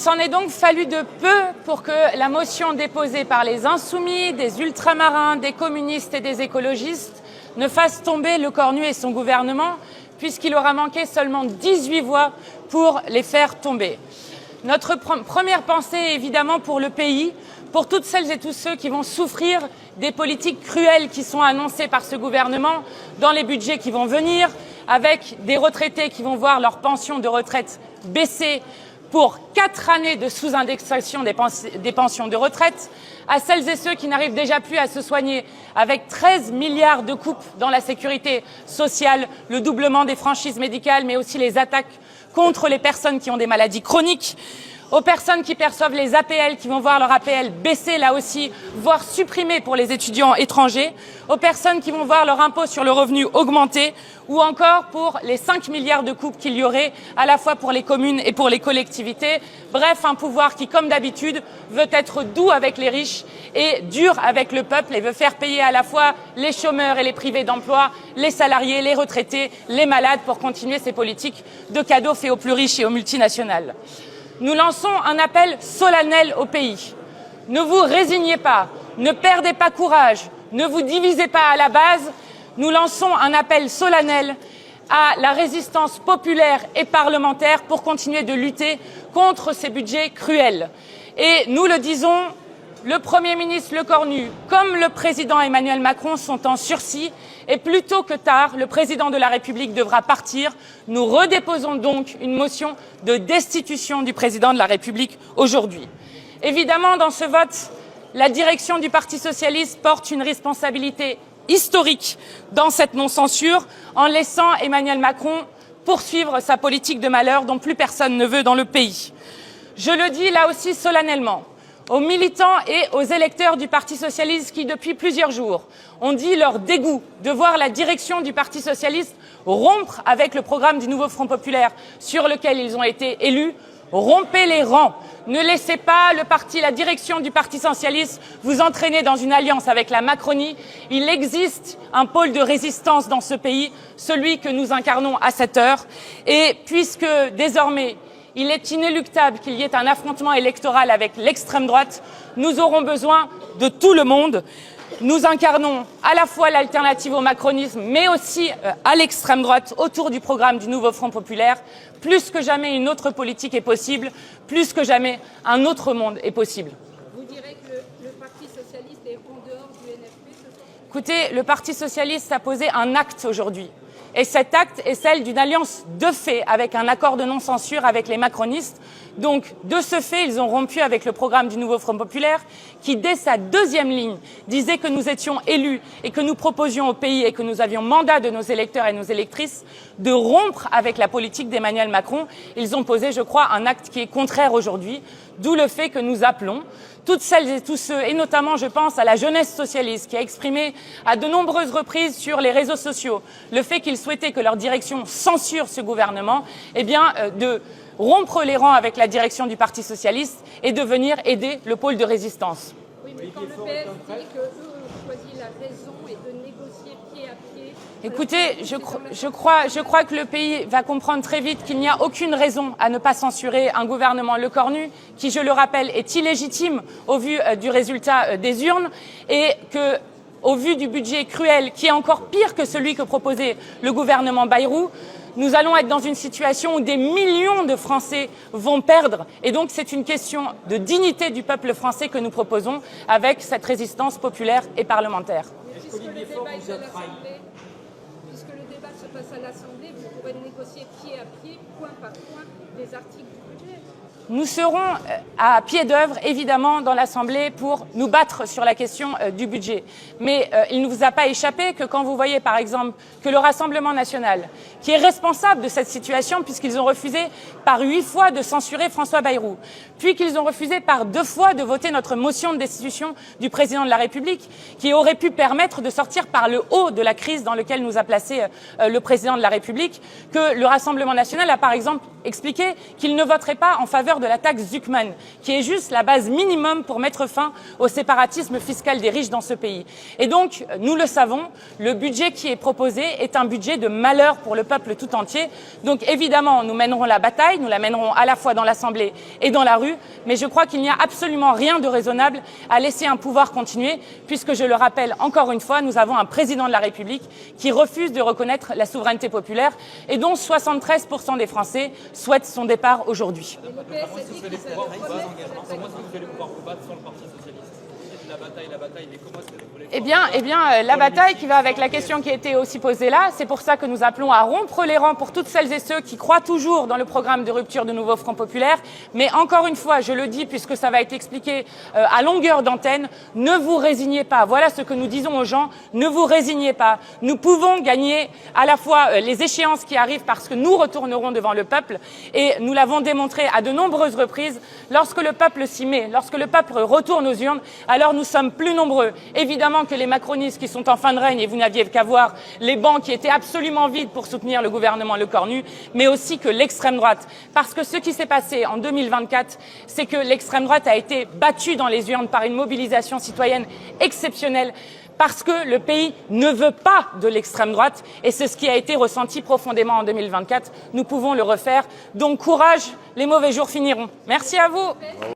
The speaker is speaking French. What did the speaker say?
s'en est donc fallu de peu pour que la motion déposée par les Insoumis, des Ultramarins, des communistes et des écologistes ne fasse tomber Lecornu et son gouvernement, puisqu'il aura manqué seulement 18 voix pour les faire tomber. Notre première pensée est évidemment pour le pays, pour toutes celles et tous ceux qui vont souffrir des politiques cruelles qui sont annoncées par ce gouvernement dans les budgets qui vont venir, avec des retraités qui vont voir leur pension de retraite baisser pour 4 années de sous-indexation des pensions de retraite, à celles et ceux qui n'arrivent déjà plus à se soigner, avec 13 milliards de coupes dans la sécurité sociale, le doublement des franchises médicales, mais aussi les attaques contre les personnes qui ont des maladies chroniques, aux personnes qui perçoivent les APL, qui vont voir leur APL baisser là aussi, voire supprimer pour les étudiants étrangers, aux personnes qui vont voir leur impôt sur le revenu augmenter, ou encore pour les 5 milliards de coupes qu'il y aurait à la fois pour les communes et pour les collectivités. Bref, un pouvoir qui, comme d'habitude, veut être doux avec les riches et dur avec le peuple et veut faire payer à la fois les chômeurs et les privés d'emploi, les salariés, les retraités, les malades pour continuer ces politiques de cadeaux faits aux plus riches et aux multinationales. Nous lançons un appel solennel au pays. Ne vous résignez pas, ne perdez pas courage, ne vous divisez pas à la base. Nous lançons un appel solennel à la résistance populaire et parlementaire pour continuer de lutter contre ces budgets cruels. Et nous le disons, le Premier ministre Lecornu, comme le président Emmanuel Macron, sont en sursis et plus tôt que tard, le président de la République devra partir. Nous redéposons donc une motion de destitution du président de la République aujourd'hui. Évidemment, dans ce vote, la direction du Parti socialiste porte une responsabilité historique dans cette non-censure en laissant Emmanuel Macron poursuivre sa politique de malheur dont plus personne ne veut dans le pays. Je le dis là aussi solennellement aux militants et aux électeurs du Parti socialiste qui, depuis plusieurs jours, ont dit leur dégoût de voir la direction du Parti socialiste rompre avec le programme du nouveau Front populaire sur lequel ils ont été élus. Rompez les rangs. Ne laissez pas la direction du Parti socialiste vous entraîner dans une alliance avec la Macronie. Il existe un pôle de résistance dans ce pays, celui que nous incarnons à cette heure. Et puisque désormais, il est inéluctable qu'il y ait un affrontement électoral avec l'extrême droite, nous aurons besoin de tout le monde. Nous incarnons à la fois l'alternative au macronisme, mais aussi à l'extrême droite, autour du programme du nouveau Front populaire. Plus que jamais, une autre politique est possible. Plus que jamais, un autre monde est possible. Vous direz que le Parti socialiste est en dehors du NFP ce soir ? Écoutez, le Parti socialiste a posé un acte aujourd'hui. Et cet acte est celle d'une alliance de fait avec un accord de non-censure avec les macronistes. Donc, de ce fait, ils ont rompu avec le programme du nouveau Front populaire qui, dès sa deuxième ligne, disait que nous étions élus et que nous proposions au pays et que nous avions mandat de nos électeurs et nos électrices de rompre avec la politique d'Emmanuel Macron. Ils ont posé, je crois, un acte qui est contraire aujourd'hui, d'où le fait que nous appelons toutes celles et tous ceux, et notamment, je pense, à la jeunesse socialiste qui a exprimé à de nombreuses reprises sur les réseaux sociaux le fait qu'ils souhaitaient que leur direction censure ce gouvernement, de rompre les rangs avec la direction du Parti socialiste et de venir aider le pôle de résistance. Oui, mais quand le PS dit qu'eux ont choisi la raison et de négocier pied à pied... Écoutez, je crois que le pays va comprendre très vite qu'il n'y a aucune raison à ne pas censurer un gouvernement Lecornu qui, je le rappelle, est illégitime au vu du résultat des urnes et que, au vu du budget cruel, qui est encore pire que celui que proposait le gouvernement Bayrou, nous allons être dans une situation où des millions de Français vont perdre. Et donc, c'est une question de dignité du peuple français que nous proposons avec cette résistance populaire et parlementaire. Puisque le débat se passe à l'Assemblée, vous pourrez négocier pied à pied, point par point, des articles du budget. Nous serons à pied d'œuvre, évidemment, dans l'Assemblée pour nous battre sur la question du budget. Mais il ne vous a pas échappé que quand vous voyez, par exemple, que le Rassemblement national, qui est responsable de cette situation, puisqu'ils ont refusé par 8 fois de censurer François Bayrou, puis qu'ils ont refusé par 2 fois de voter notre motion de destitution du président de la République, qui aurait pu permettre de sortir par le haut de la crise dans laquelle nous a placé le président de la République, que le Rassemblement national a, par exemple, expliqué qu'il ne voterait pas en faveur de la taxe Zuckman, qui est juste la base minimum pour mettre fin au séparatisme fiscal des riches dans ce pays. Et donc, nous le savons, le budget qui est proposé est un budget de malheur pour le peuple tout entier. Donc évidemment, nous mènerons la bataille, nous la mènerons à la fois dans l'Assemblée et dans la rue, mais je crois qu'il n'y a absolument rien de raisonnable à laisser un pouvoir continuer, puisque je le rappelle encore une fois, nous avons un président de la République qui refuse de reconnaître la souveraineté populaire et dont 73% des Français souhaitent son départ aujourd'hui. Eh bien, la bataille qui va avec la question qui a été aussi posée là, c'est pour ça que nous appelons à rompre les rangs pour toutes celles et ceux qui croient toujours dans le programme de rupture de Nouveau Front Populaire. Mais encore une fois, je le dis puisque ça va être expliqué à longueur d'antenne, ne vous résignez pas. Voilà ce que nous disons aux gens, ne vous résignez pas. Nous pouvons gagner à la fois les échéances qui arrivent parce que nous retournerons devant le peuple et nous l'avons démontré à de nombreuses reprises. Lorsque le peuple s'y met, lorsque le peuple retourne aux urnes, alors nous sommes plus nombreux. Évidemment que les macronistes qui sont en fin de règne, et vous n'aviez qu'à voir les bancs qui étaient absolument vides pour soutenir le gouvernement Lecornu, mais aussi que l'extrême droite. Parce que ce qui s'est passé en 2024, c'est que l'extrême droite a été battue dans les urnes par une mobilisation citoyenne exceptionnelle, parce que le pays ne veut pas de l'extrême droite, et c'est ce qui a été ressenti profondément en 2024. Nous pouvons le refaire. Donc courage, les mauvais jours finiront. Merci à vous.